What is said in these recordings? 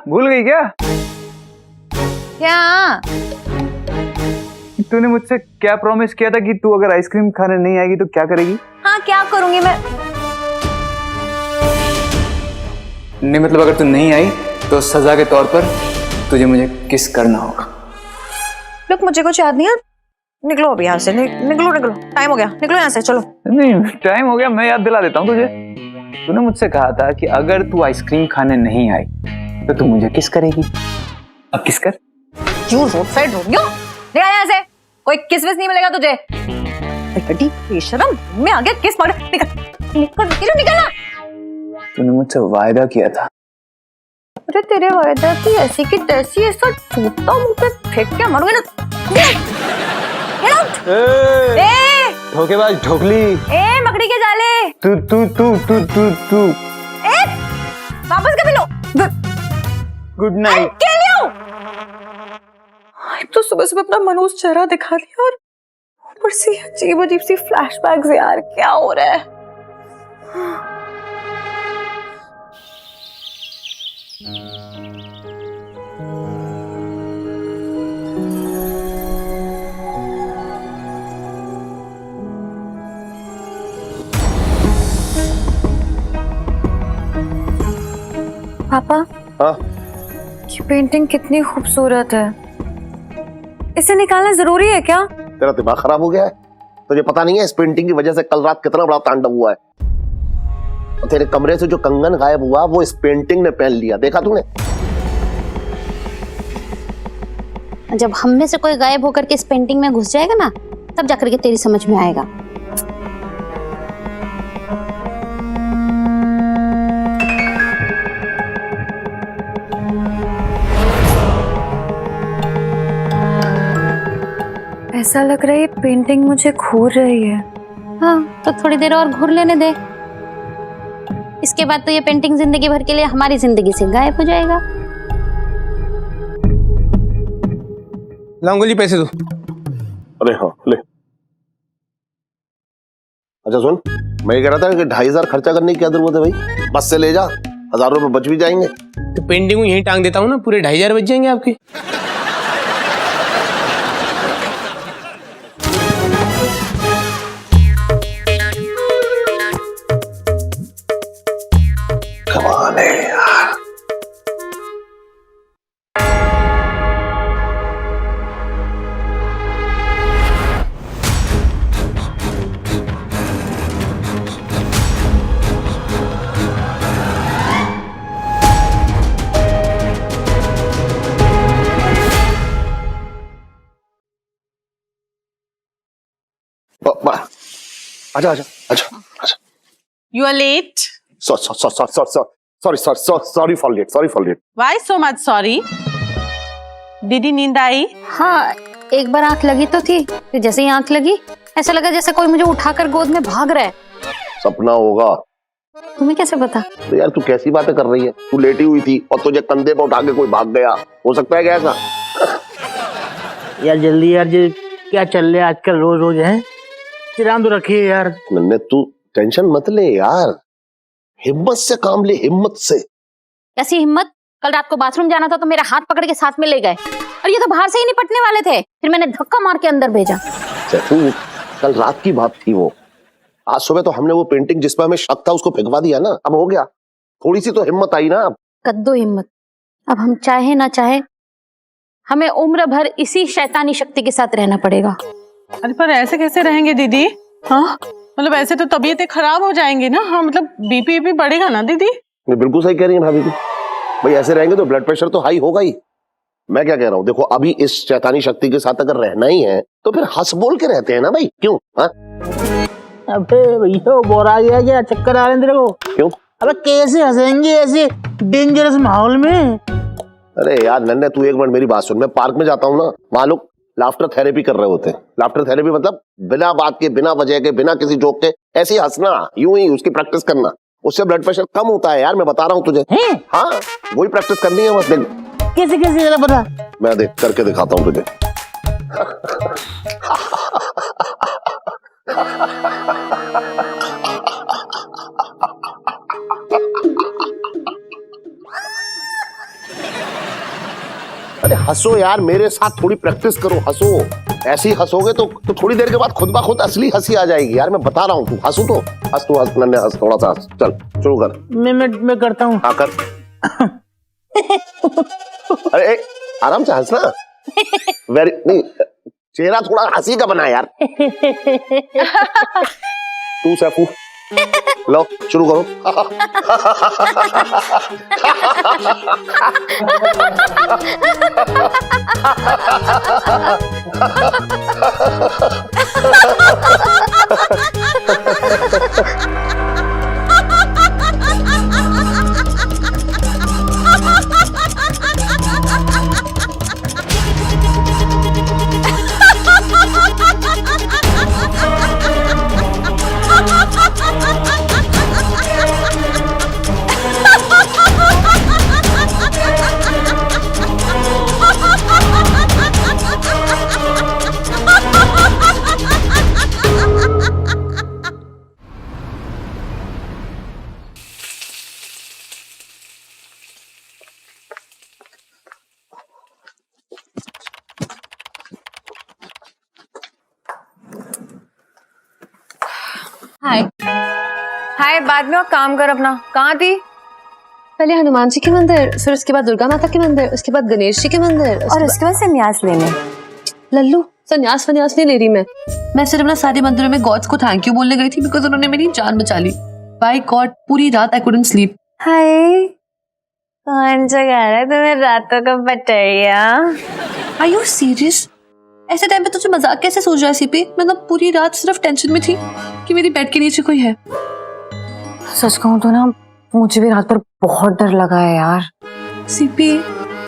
भूल गई क्या? क्या? तूने मुझसे क्या प्रॉमिस किया था कि तू अगर आइसक्रीम खाने नहीं आएगी तो क्या करेगी? हाँ, क्या करूंगी मैं? नहीं मतलब अगर तू नहीं आई तो सजा के तौर पर तुझे मुझे किस करना होगा। लोग मुझे कुछ याद नहीं है। निकलो अभी यहाँ से। निकलो निकलो, टाइम हो गया, निकलो यहाँ से, चलो। नहीं टाइम हो गया, मैं याद दिला देता हूँ तुझे। तूने मुझसे कहा था कि अगर तू आइसक्रीम खाने नहीं आई तो तू मुझे किस करेगी। अब किस कर। क्यों रोड साइड रोमियो? निकल यहाँ से, कोई किस विस नहीं मिलेगा तुझे। बेटी बेशरम, मैं आ गया किस मार। निकल निकल निकल निकलना। तूने मुझसे वायदा किया था। अरे तेरे वायदा की ऐसी की तैसी ऐसा टूटता मुंह पे फेंक के मारूंगी ना। धोखेबाज ढोकली। ए मकड़ी के जाले। तू तू तू तू तू तू ए वापस कभी लो। Good night. तो सुबह सुबह अपना मनोज चेहरा दिखा दिया और ऊपर से अजीब अजीब सी फ्लैशबैक्स। यार क्या हो रहा है? पापा, हाँ? ये पेंटिंग कितनी खूबसूरत है। इसे निकालना जरूरी है क्या? तेरा दिमाग खराब हो गया है? तुझे पता नहीं है इस पेंटिंग की वजह से कल रात कितना बड़ा तांडव हुआ है। और तेरे कमरे से जो कंगन गायब हुआ वो इस पेंटिंग ने पहन लिया, देखा तूने? जब हम में से कोई गायब होकर के इस पेंटिंग में घुस जाएगा ना, तब जाकर के तेरी समझ में आएगा। ऐसा लग रहा है ये पेंटिंग मुझे घूर रही है। हाँ, तो थोड़ी देर और घूर लेने दे। इसके बाद तो ये पेंटिंग जिंदगी भर के लिए हमारी जिंदगी से गायब हो जाएगा। लाऊंगा जी, पैसे दो। अरे हाँ ले। अच्छा सुन, मैं ये कह रहा था कि 2500 खर्चा करने की क्या जरूरत है भाई? बस से ले जा, 1000 रुपए बच भी जाएंगे। तो पेंटिंग को यहीं टांग देता हूँ ना, पूरे 2500 बच जाएंगे आपके। कमाल है यार। आजा आजा आजा आजा। You are late. Sorry for late. Why so much sorry? दीदी नींद आई? हाँ, एक बार आंख लगी तो थी, फिर जैसे ही आंख लगी ऐसा लगा जैसे कोई मुझे उठाकर गोद में भाग रहा है। सपना होगा। तुम्हें कैसे पता? तो यार तू कैसी बातें कर रही है? तू लेटी हुई थी और तुझे कंधे पर उठा के कोई भाग गया, हो सकता है क्या ऐसा? यार जल्दी यार, जी क्या चल रहा है आजकल? रोज रोज है चिराम तो रखिए यार। नन्हे तू टेंशन मत ले यार, हिम्मत से काम ले, हिम्मत से। कैसी हिम्मत? कल रात को बाथरूम जाना था तो मेरा हाथ पकड़ के साथ में ले गए, और ये तो बाहर से ही निपटने वाले थे, फिर मैंने धक्का मार के अंदर भेजा। तू कल रात की बात थी वो। आज सुबह तो हमने वो पेंटिंग जिस पर हमें शक था उसको भिजवा दिया ना, अब हो गया। थोड़ी सी तो हिम्मत आई ना अब। कद्दो हिम्मत। अब हम चाहे ना चाहे हमें उम्र भर इसी शैतानी शक्ति के साथ रहना पड़ेगा। अरे पर ऐसे कैसे रहेंगे दीदी? हाँ मतलब ऐसे तो तबीयतें खराब हो जाएंगी ना। हाँ मतलब बीपी भी बढ़ेगा ना दीदी। बिल्कुल सही कह रही है भाभी जी। भाई ऐसे रहेंगे तो ब्लड प्रेशर तो हाई होगा ही। मैं क्या कह रहा हूँ, देखो अभी इस शैतानी शक्ति के साथ अगर रहना ही है तो फिर हंस बोल के रहते हैं ना भाई, क्यों? हाँ अबे भैया बोर आ गया क्या? चक्कर आ रहे हैं तेरे को? क्यों? अबे कैसे हंसेंगे ऐसे डेंजरस माहौल में? अरे यार नन्हे तू एक मिनट मेरी बात सुन। मैं पार्क में जाता हूँ ना, वहां लोग लाफ्टर थेरेपी कर रहे होते हैं। लाफ्टर थेरेपी मतलब बिना बात के, बिना वजह के, बिना किसी जोक के ऐसे ही हंसना, यूं ही उसकी प्रैक्टिस करना। उससे ब्लड प्रेशर कम होता है यार, मैं बता रहा हूँ तुझे। हाँ वही प्रैक्टिस करनी है बस। कैसे कैसे जरा बता। मैं देख करके दिखाता हूँ तुझे। अरे हंसो यार, मेरे साथ थोड़ी प्रैक्टिस करो, हंसो। ऐसे ही हंसोगे तो थोड़ी देर के बाद खुद ब खुद असली हंसी आ जाएगी यार, मैं बता रहा हूँ। तू हंसू तो हंस, तू हंस, नन्हे हंस, थोड़ा सा हंस। चल शुरू कर। मैं करता हूँ। हाँ कर। अरे आराम से हंसना। वेरी नहीं, चेहरा थोड़ा हंसी का बना यार। तू सैफू लो शुरू करो। हाय हाय, बाद में और काम कर अपना। कहाँ थी? पहले हनुमान जी के मंदिर, फिर उसके बाद दुर्गा माता के मंदिर, उसके बाद गणेश जी के मंदिर, और उसके बाद संन्यास लेने। लल्लू संन्यास वन्यास नहीं ले रही मैं सिर्फ ना सारे मंदिरों में गॉड्स को थैंक यू बोलने गई थी बिकॉज उन्होंने मेरी जान बचा ली। बाय गॉड पूरी रात आई कुडंट स्लीप। हाय, कौन जगा रहा है तुम्हें रातों का बटरिया? Are you serious? ऐसे टाइम पे तुझे मजाक कैसे सोच रहा है सीपी? मैं तो पूरी रात सिर्फ टेंशन में थी कि मेरी बेड के नीचे कोई है। सच कहूँ तो ना मुझे भी रात पर बहुत डर लगा है यार। सीपी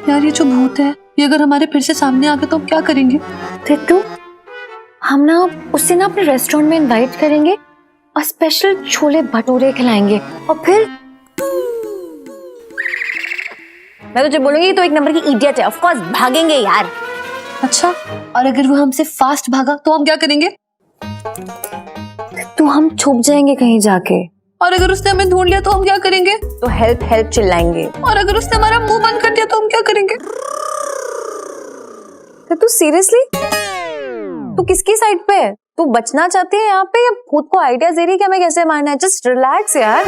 यार, ये जो भूत है ये अगर हमारे फिर से सामने आ गए तो हम क्या करेंगे? तिट्टू, हम ना उससे ना अपने रेस्टोरेंट में इनवाइट करेंगे और स्पेशल छोले भटूरे खिलाएंगे और फिर मैं तुझे बोलूंगी तो एक नंबर की इडियट है, ऑफ कोर्स भागेंगे यार। अच्छा, और अगर वो हमसे फास्ट भागा तो हम क्या करेंगे? तो हम छुप जाएंगे कहीं जाके। और अगर उसने हमें ढूंढ लिया तो हम क्या करेंगे? तो हेल्प हेल्प चिल्लाएंगे। और अगर उसने हमारा मुंह बंद कर दिया तो हम क्या करेंगे? तू सीरियसली, तू किसकी साइड पे है? तू बचना चाहती है यहाँ पे या खुद को आइडिया दे रही है कि हमें कैसे मारना है? जस्ट रिलैक्स यार।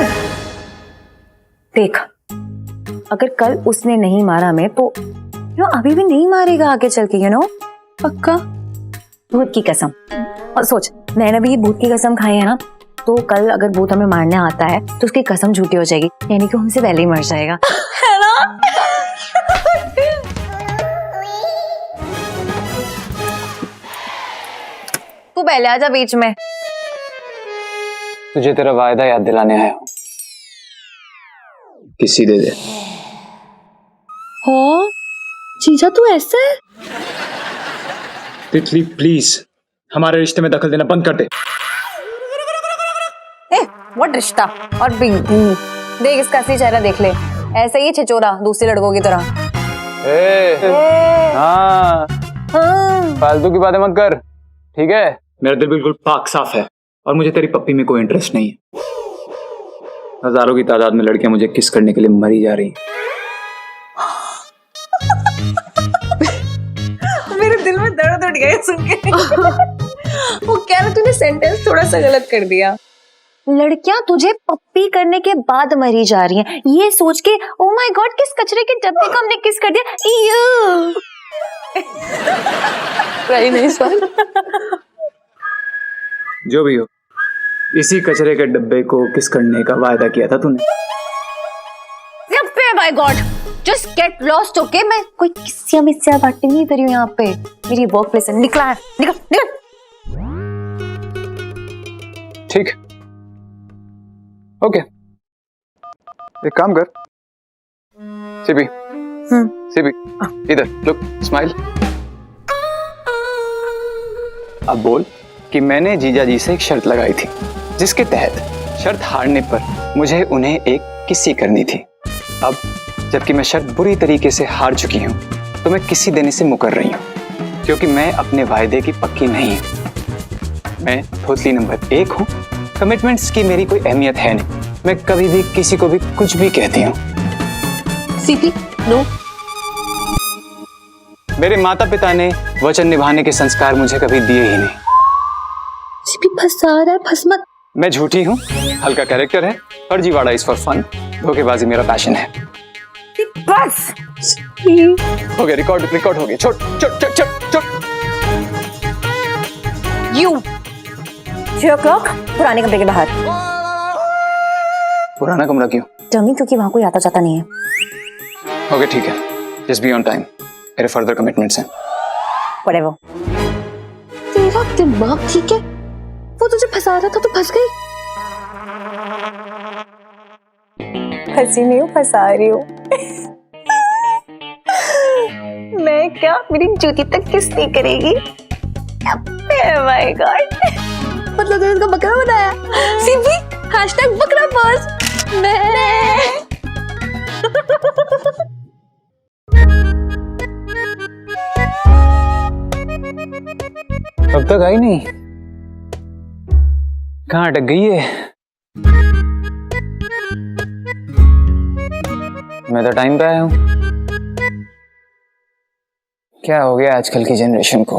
देख, अगर कल उसने नहीं मारा हमें तो अभी भी नहीं मारेगा आगे चल के, पक्का? भूत की कसम। और सोच, मैंने भी भूत की कसम खाई है ना, तो कल अगर भूत हमें मारने आता है तो उसकी कसम झूठी हो जाएगी, यानी कि हमसे पहले ही मर जाएगा, है ना? तू पहले आजा बीच में। तुझे तेरा वायदा याद दिलाने आया हूँ। किसी दे दे। हाँ जीजा तू ऐसे? तितली प्लीज हमारे रिश्ते में दखल देना बंद कर दे। व्हाट रिश्ता और बिंग? देख इसका असली चेहरा देख ले, ऐसे ही छिचोरा दूसरे लड़कों की तरह। हाँ, फालतू की बातें मत कर, ठीक है? मेरा दिल बिल्कुल पाक साफ है और मुझे तेरी पप्पी में कोई इंटरेस्ट नहीं है। हजारों की तादाद में लड़कियां मुझे किस करने के लिए मरी जा रही हैं। मेरे दिल में दर्द उठ गया सुन के। वो कह रहा, तूने सेंटेंस थोड़ा सा गलत कर दिया। लड़कियां तुझे पप्पी करने के बाद मरी जा रही हैं, ये सोच के ओ माय गॉड किस कचरे के डब्बे को हमने किस कर दिया। Very nice one. जो भी हो, इसी कचरे के डब्बे को किस करने का वायदा किया था तूने। My God, just get lost, okay? मैं कोई किस्सा मिस्सा बात नहीं कर रही हूँ यहाँ पे, मेरी वर्क प्लेस है। निकल निकल। ठीक, ओके। एक काम कर, सीपी, सीपी, इधर लुक, स्माइल। अब बोल कि मैंने जीजा जी से एक शर्त लगाई थी, जिसके तहत शर्त हारने पर मुझे उन्हें एक किसी करनी थी। अब जबकि मैं शर्त बुरी तरीके से हार चुकी हूँ, तो मैं किसी देने से मुकर रही हूँ, क्योंकि मैं अपने वायदे की पक्की नहीं हूँ। मैं धोतली नंबर 1 हूँ। कमिटमेंट्स की मेरी कोई अहमियत है नहीं, मैं कभी भी किसी को भी कुछ भी कहती हूँ। सीपी नो। मेरे माता पिता ने वचन निभाने के संस्कार मुझे कभी दिए ही नहीं। सीपी फंसा रहा है, फंस मत। मैं झूठी हूँ, हल्का कैरेक्टर है, फर्जीवाड़ा इज फॉर फन, धोखेबाजी मेरा पैशन है। बस हो गया, रिकॉर्ड हो गया। छोट छोट छोट छोट छोट। यू 3 o'clock पुराने कमरे के बाहर। पुराना कमरा क्यों? डमी, क्योंकि वहां कोई आता जाता नहीं है। ओके ठीक है, जस्ट बी ऑन टाइम, मेरे फर्दर कमिटमेंट्स हैं। Whatever। तेरा दिमाग ठीक है? वो तुझे फंसा रहा था तो फंस गई। फंसी नहीं हूँ, फंसा रही हूँ। मैं क्या, मेरी जूती तक किस नहीं करेगी। माय गॉड, मतलब तूने इसको बकरा बनाया। सीपी #बकरा बॉस। मैं अब तक आई नहीं, कहाँ अटक गई है? मैं तो टाइम पे आया हूँ। क्या हो गया आजकल की जनरेशन को?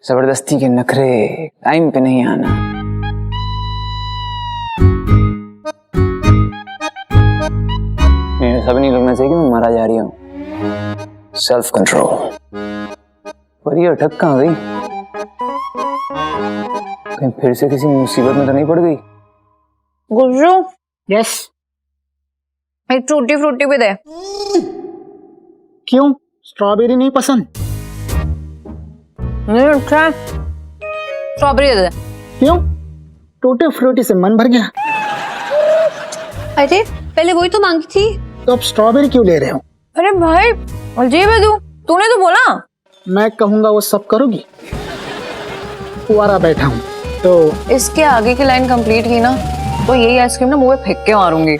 जबरदस्ती के नखरे, टाइम पे नहीं आना। सब नहीं लगना चाहिए कि मैं मारा जा रही हूँ। Self control. पर ये अटक कहाँ गई? कहीं फिर से किसी मुसीबत में तो नहीं पड़ गई? गुज्जू, यस। एक टूटी फ्रूटी भी दे। क्यों, स्ट्रॉबेरी नहीं पसंद? नहीं, अच्छा है। स्ट्रॉबेरी दे। क्यों, टूटे फ्रूटी से मन भर गया? अरे पहले वही तो मांगी थी। तो अब स्ट्रॉबेरी क्यों ले रहे हो? अरे भाई अजीब है तूने तो बोला। मैं कहूंगा वो सब करोगी? कुंवारा बैठा हूँ तो। इसके आगे की लाइन कंप्लीट की ना तो यही आइसक्रीम ना मुंह पे फेंक के मारूंगी।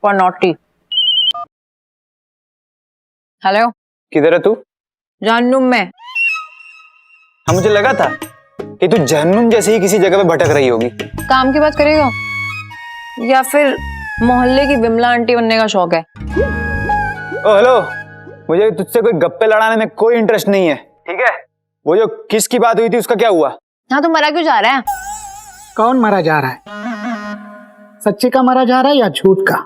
For naughty. हेलो, किधर है तू? जानू मैं। हाँ, मुझे लगा था कि तू जहन्नुम जैसे ही किसी जगह पे भटक रही होगी। काम की बात करेगा या फिर मोहल्ले की विमला आंटी बनने का शौक है? ओ हेलो, मुझे तुझसे कोई गप्पे लड़ाने में कोई इंटरेस्ट नहीं है, ठीक है? वो जो किस की बात हुई थी उसका क्या हुआ? हाँ, तो मरा क्यों जा रहा है? कौन मरा जा रहा है? सच्चे का मरा जा रहा है या झूठ का?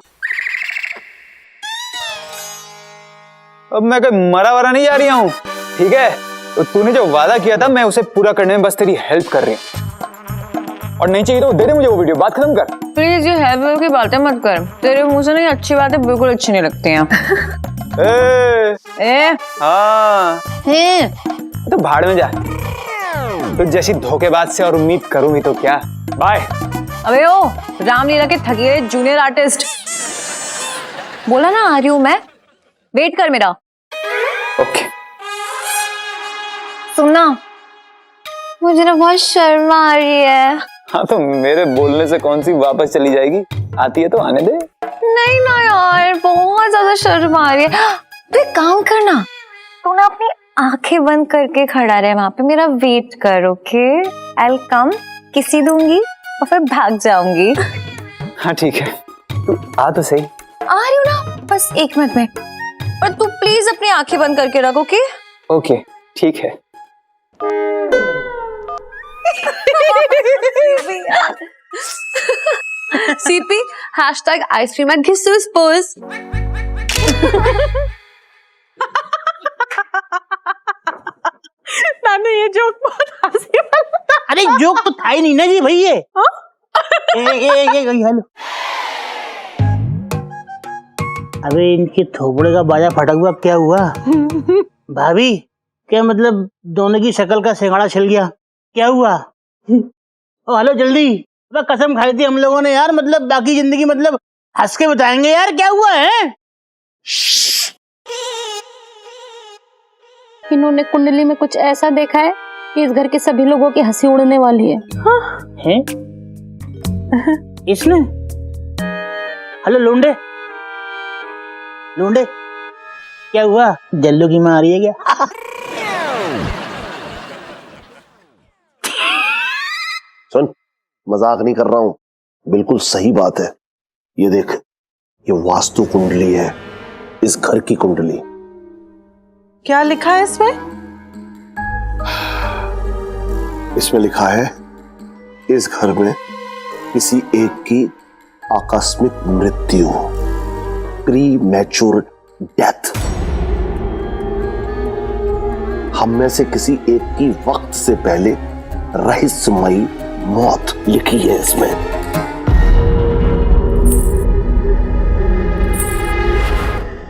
अब मैं कोई मरा वरा नहीं जा रही हूँ, ठीक है? तो तूने जो वादा किया था मैं उसे पूरा करने में बस तेरी हेल्प कर रही हूँ। और नहीं चाहिए तो दे दे मुझे वो वीडियो, बात खत्म कर। प्लीज ये हेल्प की बातें मत कर, तेरे मुंह से नहीं अच्छी बातें बिल्कुल अच्छी नहीं लगती हैं। ए, हाँ, तो भाड़ में जा। तो जैसी धोखेबाज से और उम्मीद करूंगी तो क्या? बाय। अबे ओ रामलीला के थके जूनियर आर्टिस्ट, बोला ना आ रही हूं मैं, वेट कर मेरा। ओके। सुनना, मुझे ना बहुत शर्म आ रही है। हाँ, तो मेरे बोलने से कौन सी वापस चली जाएगी? आती है तो आने दे। नहीं ना यार, बहुत ज्यादा शर्म आ रही है। तो एक काम करना, तू ना अपनी आंखें बंद करके खड़ा रहे वहां पे, मेरा वेट कर। ओके, आई विल कम, किसी दूंगी और फिर भाग जाऊंगी। हाँ ठीक है, तू आ तो सही। आ रही हूँ ना, बस 1 मिनट में। और तू प्लीज अपनी आंखें बंद करके रख। ओके ओके ठीक है। सीपी #आइसक्रीम एंड घिस्सूस पोज। नानू ये जोक बहुत हंसी वाला। अरे जोक तो था ही नहीं ना जी भाई ये। हेलो। अबे इनके थोपड़े का बाजा फटक हुआ, क्या हुआ? भाभी क्या मतलब दोनों की शक्ल का सिंगाड़ा छिल गया? क्या हुआ? ओ हेलो जल्दी, अबे कसम खाई थी हम लोगों ने यार, मतलब बाकी जिंदगी मतलब हंस के बताएंगे यार, क्या हुआ है? इन्होंने कुंडली में कुछ ऐसा देखा है कि इस घर के सभी लोगों की हंसी उड़ने वाली है। हैं? इसने? हेलो लोंडे, लोंडे क्या हुआ? जल्लू की माँ आ रही है क्या? सुन, मजाक नहीं कर रहा हूँ, बिल्कुल सही बात है। ये देख, ये वास्तु कुंडली है, इस घर की कुंडली। क्या लिखा है इसमें? इसमें लिखा है इस घर में किसी एक की आकस्मिक मृत्यु, प्री मैच्योर डेथ। हम में से किसी एक की वक्त से पहले रहस्यमयी मौत लिखी है इसमें।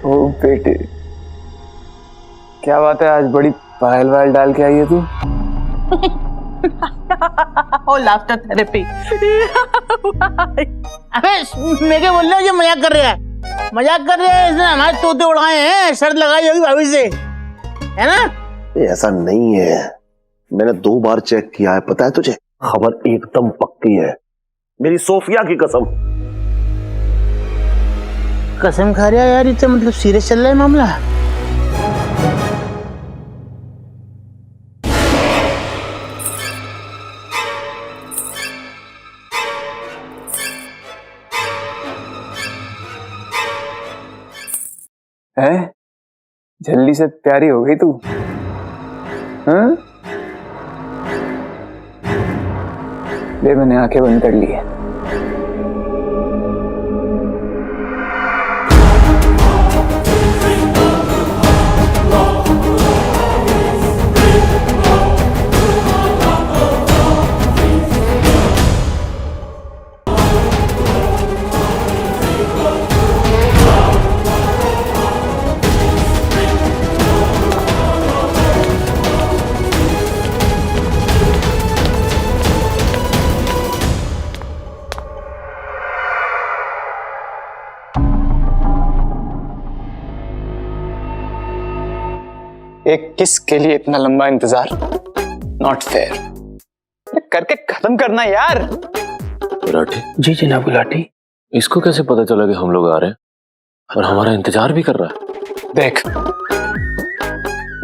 ओ बेटे, क्या बात है, आज बड़ी पायल वायल डाल के आई है तू। ओ लाफ्टर थेरेपी। अबे मैं क्या बोल रहा हूँ, ये मजाक कर रहा है, मजाक कर रहा है। इसने हमारे तोते उड़ाए हैं, शर्त लगाई होगी भाभी से, है ना? ऐसा नहीं है, मैंने 2 बार चेक किया है, पता है तुझे, खबर एकदम पक्की है, मेरी सोफिया की कसम। कसम खा रहा है यार, इतना मतलब सीरियस चल रहा है मामला। है जल्दी से प्यारी हो गई तू, हाँ? ले मैंने आंखें बंद कर ली है। एक किस के लिए इतना लंबा इंतजार, नॉट फेयर। करके खत्म करना यार। गुलाटी, जी जनाब गुलाटी। इसको कैसे पता चला कि हम लोग आ रहे हैं और हमारा इंतजार भी कर रहा है? देख,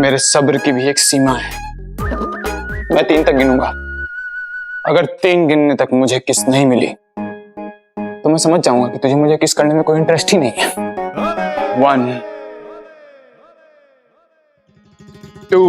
मेरे सब्र की भी एक सीमा है। मैं 3 तक गिनूंगा, अगर 3 गिनने तक मुझे किस नहीं मिली तो मैं समझ जाऊंगा कि तुझे मुझे किस करने में कोई इंटरेस्ट ही नहीं है। 1 2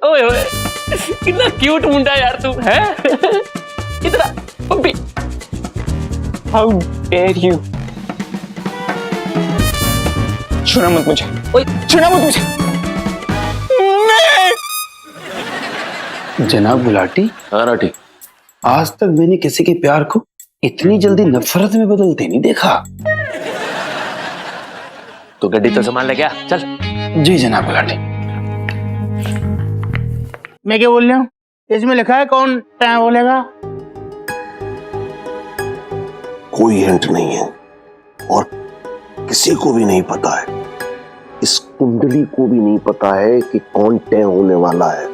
ओए ओए, कितना क्यूट मुंडा यार तू है। इतना पप्पी। How dare you. छूना मत मुझे, ओए छूना मत मुझे। जनाब गुलाटी, हाँ राठी, आज तक मैंने किसी के प्यार को इतनी जल्दी नफरत में बदलते नहीं देखा। तो गड्डी तो सामान ले गया, चल। जी जनाब गुलाटी। मैं क्या बोल रहा हूँ, इसमें लिखा है कौन टाइम बोलेगा? कोई हिंट नहीं है और किसी को भी नहीं पता है, इस कुंडली को भी नहीं पता है कि कौन तय होने वाला है।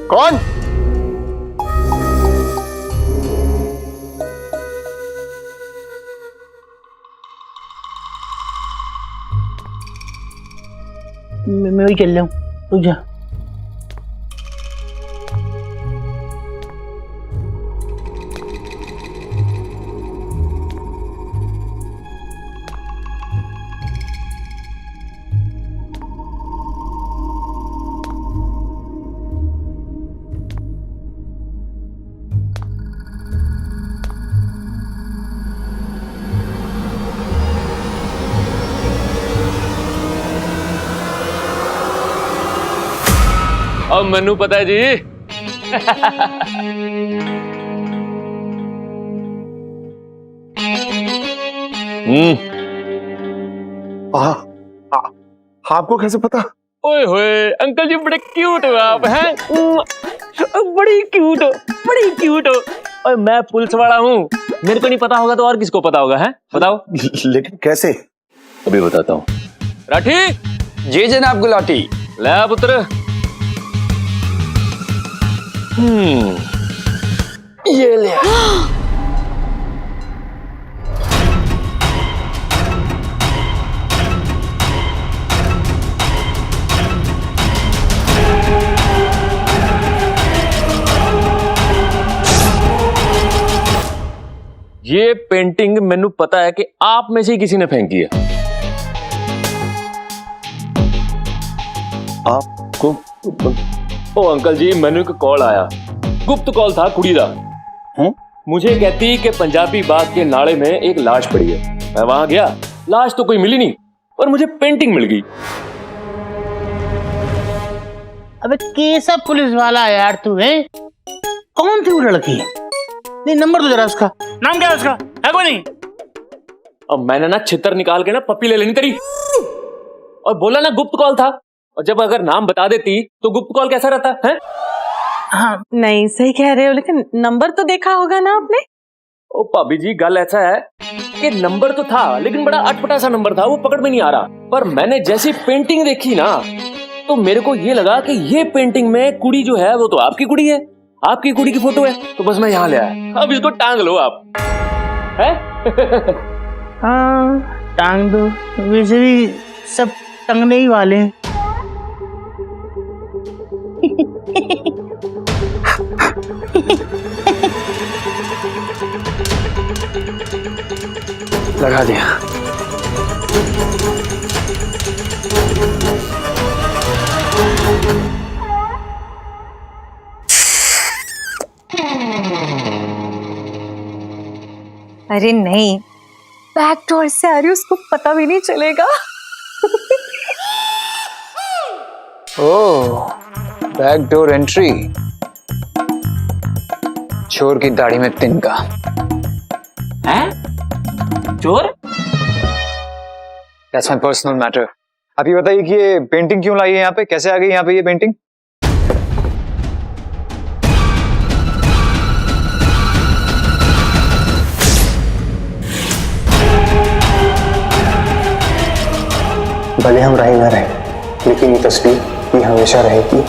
कौन? मैं वही चल रहा हूँ, रुक जा। अब मैनू पता है जी। आपको कैसे पता? ओए होए अंकल जी बड़े क्यूट हो आप हैं, बड़ी क्यूट हो, बड़ी क्यूट हो। और मैं पुलिस वाला हूँ, मेरे को नहीं पता होगा तो और किसको पता होगा, है बताओ। लेकिन कैसे? अभी बताता हूँ। राठी, जी जनाब गुलाटी। ले पुत्र। ये ले। ये पेंटिंग मैनू पता है कि आप में से ही किसी ने फेंकी है। आपको? ओ अंकल जी, मैनू एक कॉल आया, गुप्त कॉल था कुड़ी दा। मुझे कहती कि पंजाबी बाग के नाले में एक लाश पड़ी है। मैं वहां गया, लाश तो कोई मिली नहीं, पर मुझे पेंटिंग मिल गई। अबे कैसा पुलिस वाला है यार तू, है? कौन थी वो लड़की? नहीं, नंबर तो जरा उसका, नाम क्या है उसका, है कोई नहीं? अब मैंने ना छितर निकाल के ना पप्पी ले लेनी तेरी, और बोला ना गुप्त कॉल था, और जब अगर नाम बता देती तो गुप्त कॉल कैसा रहता है? हाँ नहीं सही कह रहे हो, लेकिन नंबर तो देखा होगा ना आपने? ओ भाभी जी, गल ऐसा है कि नंबर तो था, लेकिन बड़ा अटपटा सा नंबर था, वो पकड़ में नहीं आ रहा। पर मैंने जैसी पेंटिंग देखी ना, तो मेरे को ये लगा कि ये पेंटिंग में कुड़ी जो है वो तो आपकी कुड़ी है, आपकी कुड़ी की फोटो है, तो बस मैं यहाँ ले आया। अब इसको टांग लो आप, है? हाँ टांग दो, वैसे भी सब टंगने ही वाले हैं। लगा दिया। अरे नहीं, बैक डोर से आ रही, उसको पता भी नहीं चलेगा। ओह, बैक डोर एंट्री। चोर की दाढ़ी में तिनका। हैं? चोर? That's my personal matter. आप ये बताइए कि ये पेंटिंग क्यों लाई है यहाँ पे, कैसे आ गई यहाँ पे ये पेंटिंग? भले हम रहे न रहे, लेकिन ये तस्वीर ये हमेशा रहेगी